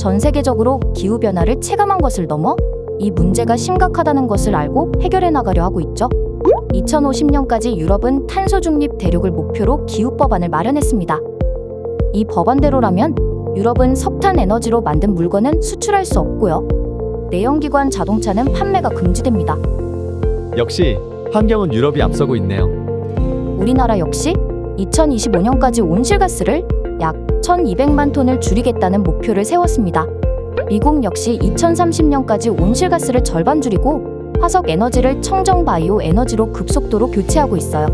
전 세계적으로 기후변화를 체감한 것을 넘어 이 문제가 심각하다는 것을 알고 해결해 나가려 하고 있죠. 2050년까지 유럽은 탄소 중립 대륙을 목표로 기후법안을 마련했습니다. 이 법안대로라면 유럽은 석탄 에너지로 만든 물건은 수출할 수 없고요. 내연기관 자동차는 판매가 금지됩니다. 역시 환경은 유럽이 앞서고 있네요. 우리나라 역시 2025년까지 온실가스를 약 1200만 톤을 줄이겠다는 목표를 세웠습니다. 미국 역시 2030년까지 온실가스를 절반 줄이고 화석 에너지를 청정 바이오 에너지로 급속도로 교체하고 있어요.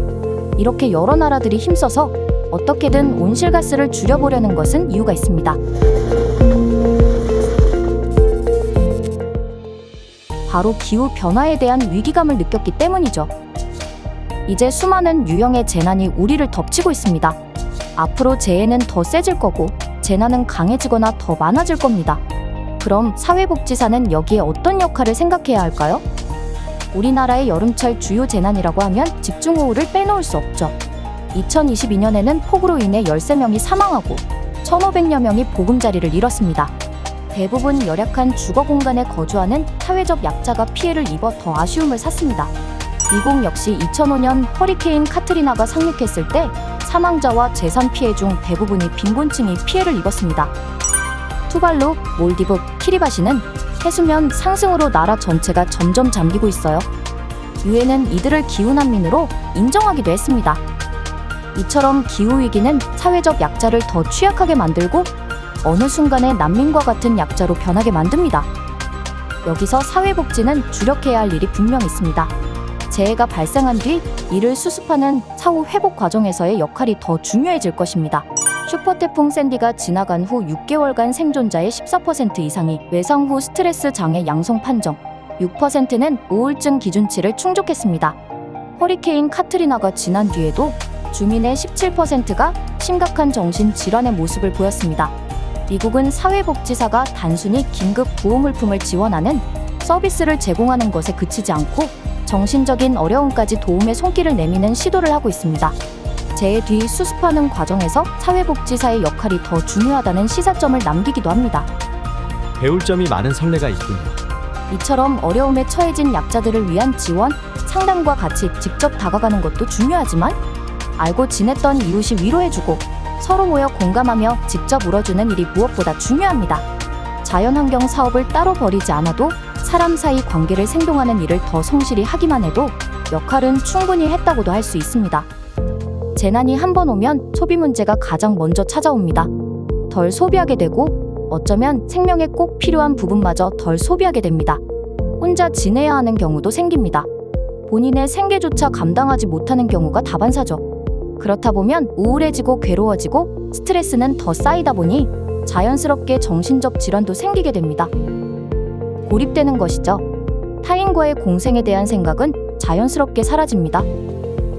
이렇게 여러 나라들이 힘써서 어떻게든 온실가스를 줄여보려는 것은 이유가 있습니다. 바로 기후 변화에 대한 위기감을 느꼈기 때문이죠. 이제 수많은 유형의 재난이 우리를 덮치고 있습니다. 앞으로 재해는 더 세질 거고 재난은 강해지거나 더 많아질 겁니다. 그럼 사회복지사는 여기에 어떤 역할을 생각해야 할까요? 우리나라의 여름철 주요 재난이라고 하면 집중호우를 빼놓을 수 없죠. 2022년에는 폭우로 인해 13명이 사망하고 1,500여 명이 보금자리를 잃었습니다. 대부분 열악한 주거 공간에 거주하는 사회적 약자가 피해를 입어 더 아쉬움을 샀습니다. 미국 역시 2005년 허리케인 카트리나가 상륙했을 때 사망자와 재산 피해 중 대부분이 빈곤층이 피해를 입었습니다. 투발루, 몰디브, 키리바시는 해수면 상승으로 나라 전체가 점점 잠기고 있어요. 유엔은 이들을 기후난민으로 인정하기도 했습니다. 이처럼 기후위기는 사회적 약자를 더 취약하게 만들고 어느 순간에 난민과 같은 약자로 변하게 만듭니다. 여기서 사회복지는 주력해야 할 일이 분명 있습니다. 재해가 발생한 뒤 이를 수습하는 사후 회복 과정에서의 역할이 더 중요해질 것입니다. 슈퍼태풍 샌디가 지나간 후 6개월간 생존자의 14% 이상이 외상 후 스트레스 장애 양성 판정, 6%는 우울증 기준치를 충족했습니다. 허리케인 카트리나가 지난 뒤에도 주민의 17%가 심각한 정신질환의 모습을 보였습니다. 미국은 사회복지사가 단순히 긴급 구호물품을 지원하는 서비스를 제공하는 것에 그치지 않고 정신적인 어려움까지 도움의 손길을 내미는 시도를 하고 있습니다. 재해 뒤 수습하는 과정에서 사회복지사의 역할이 더 중요하다는 시사점을 남기기도 합니다. 배울 점이 많은 선례가 있군요. 이처럼 어려움에 처해진 약자들을 위한 지원, 상담과 같이 직접 다가가는 것도 중요하지만 알고 지냈던 이웃이 위로해주고 서로 모여 공감하며 직접 울어주는 일이 무엇보다 중요합니다. 자연환경 사업을 따로 벌이지 않아도 사람 사이 관계를 생동하는 일을 더 성실히 하기만 해도 역할은 충분히 했다고도 할 수 있습니다. 재난이 한 번 오면 소비 문제가 가장 먼저 찾아옵니다. 덜 소비하게 되고 어쩌면 생명에 꼭 필요한 부분마저 덜 소비하게 됩니다. 혼자 지내야 하는 경우도 생깁니다. 본인의 생계조차 감당하지 못하는 경우가 다반사죠. 그렇다 보면 우울해지고 괴로워지고 스트레스는 더 쌓이다 보니 자연스럽게 정신적 질환도 생기게 됩니다. 고립되는 것이죠. 타인과의 공생에 대한 생각은 자연스럽게 사라집니다.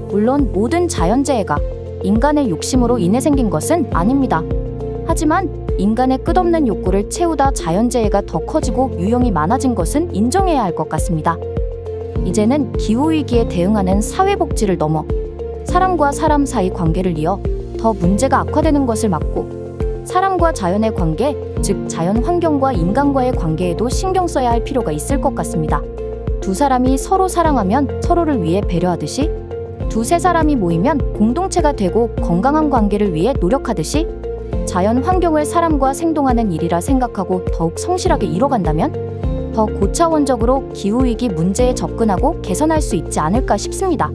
물론 모든 자연재해가 인간의 욕심으로 인해 생긴 것은 아닙니다. 하지만 인간의 끝없는 욕구를 채우다 자연재해가 더 커지고 유형이 많아진 것은 인정해야 할 것 같습니다. 이제는 기후위기에 대응하는 사회복지를 넘어 사람과 사람 사이 관계를 이어 더 문제가 악화되는 것을 막고 사람과 자연의 관계, 즉 자연 환경과 인간과의 관계에도 신경 써야 할 필요가 있을 것 같습니다. 두 사람이 서로 사랑하면 서로를 위해 배려하듯이 두세 사람이 모이면 공동체가 되고 건강한 관계를 위해 노력하듯이 자연 환경을 사람과 생동하는 일이라 생각하고 더욱 성실하게 이뤄간다면 더 고차원적으로 기후위기 문제에 접근하고 개선할 수 있지 않을까 싶습니다.